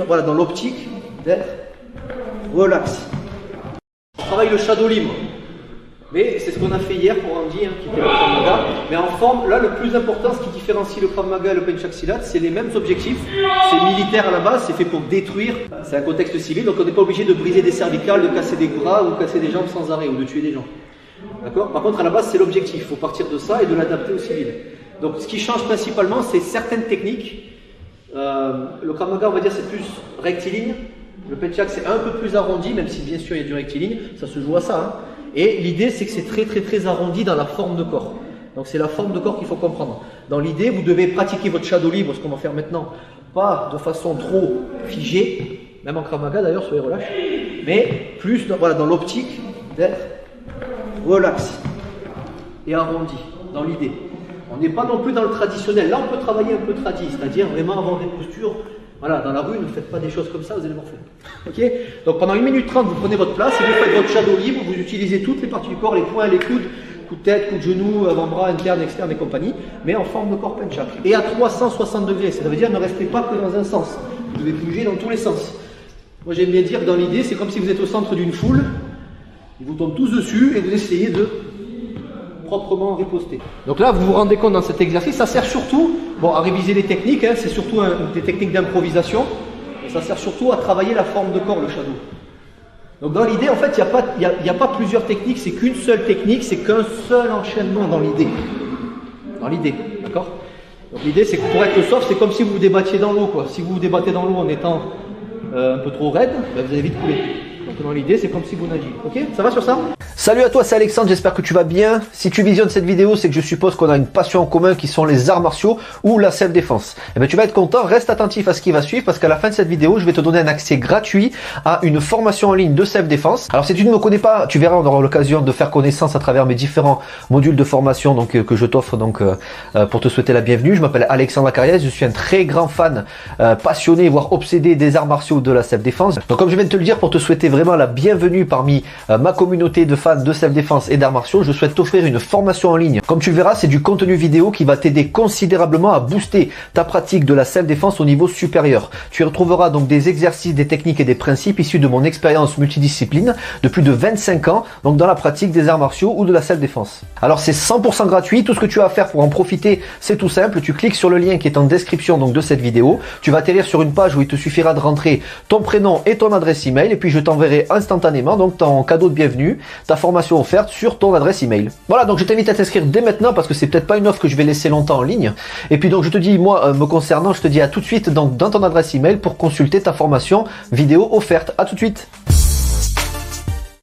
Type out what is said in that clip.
voilà, dans l'optique d'être relax. On travaille le shadow libre. Mais c'est ce qu'on a fait hier pour Andy, qui était le Krav Maga. Mais en forme, là, le plus important, ce qui différencie le Krav Maga et le Pencak Silat, c'est les mêmes objectifs. C'est militaire à la base, c'est fait pour détruire. C'est un contexte civil, donc on n'est pas obligé de briser des cervicales, de casser des bras ou casser des jambes sans arrêt ou de tuer des gens. D'accord ? Par contre, à la base, c'est l'objectif. Il faut partir de ça et de l'adapter au civil. Donc, ce qui change principalement, c'est certaines techniques. Le Krav Maga, on va dire, c'est plus rectiligne. Le Pencak, c'est un peu plus arrondi, même si bien sûr il y a du rectiligne. Ça se joue à ça. Et l'idée, c'est que c'est très arrondi dans la forme de corps. Donc c'est la forme de corps qu'il faut comprendre. Dans l'idée, vous devez pratiquer votre shadow libre, ce qu'on va faire maintenant, pas de façon trop figée, même en Krav Maga d'ailleurs, soyez relâche, mais plus voilà, dans l'optique d'être relax et arrondi, dans l'idée. On n'est pas non plus dans le traditionnel. Là, on peut travailler un peu tradi, c'est-à-dire vraiment avoir des postures. Voilà, dans la rue, ne faites pas des choses comme ça, vous allez morfler. Ok ? Donc pendant 1 minute 30, vous prenez votre place et vous faites votre shadow libre, vous utilisez toutes les parties du corps, les poings, les coudes, coup de tête, coup de genou, avant-bras, interne, externe et compagnie, mais en forme de corps Pencak. Et à 360 degrés, ça veut dire ne restez pas que dans un sens. Vous devez bouger dans tous les sens. Moi j'aime bien dire que dans l'idée, c'est comme si vous êtes au centre d'une foule, ils vous tombent tous dessus et vous essayez de proprement riposter. Donc là, vous vous rendez compte dans cet exercice, ça sert surtout, à réviser les techniques, c'est surtout des techniques d'improvisation, et ça sert surtout à travailler la forme de corps, le shadow. Donc dans l'idée, en fait, il n'y a pas plusieurs techniques, c'est qu'une seule technique, c'est qu'un seul enchaînement dans l'idée. Dans l'idée, d'accord ? Donc l'idée, c'est que pour être soft, c'est comme si vous vous débattiez dans l'eau, quoi. Si vous vous débattez dans l'eau en étant un peu trop raide, vous allez vite couler. Donc dans l'idée, c'est comme si vous nagiez. Ok ? Ça va sur ça ? Salut à toi, c'est Alexandre, j'espère que tu vas bien. Si tu visionnes cette vidéo, c'est que je suppose qu'on a une passion en commun qui sont les arts martiaux ou la self-défense. Et bien tu vas être content, reste attentif à ce qui va suivre parce qu'à la fin de cette vidéo, je vais te donner un accès gratuit à une formation en ligne de self-défense. Alors si tu ne me connais pas, tu verras, on aura l'occasion de faire connaissance à travers mes différents modules de formation que je t'offre pour te souhaiter la bienvenue. Je m'appelle Alexandre Acariès, je suis un très grand fan, passionné, voire obsédé des arts martiaux de la self-défense. Donc comme je viens de te le dire, pour te souhaiter vraiment la bienvenue parmi ma communauté de fans de self-défense et d'arts martiaux, je souhaite t'offrir une formation en ligne. Comme tu le verras, c'est du contenu vidéo qui va t'aider considérablement à booster ta pratique de la self-défense au niveau supérieur. Tu y retrouveras donc des exercices, des techniques et des principes issus de mon expérience multidiscipline de plus de 25 ans, donc dans la pratique des arts martiaux ou de la self-défense. Alors c'est 100% gratuit, tout ce que tu as à faire pour en profiter, c'est tout simple, tu cliques sur le lien qui est en description donc de cette vidéo, tu vas atterrir sur une page où il te suffira de rentrer ton prénom et ton adresse email et puis je t'enverrai instantanément donc ton cadeau de bienvenue, ta formation offerte sur ton adresse email. Voilà, donc je t'invite à t'inscrire dès maintenant parce que c'est peut-être pas une offre que je vais laisser longtemps en ligne. Et puis donc je te dis, moi me concernant, je te dis à tout de suite donc dans ton adresse email pour consulter ta formation vidéo offerte. À tout de suite.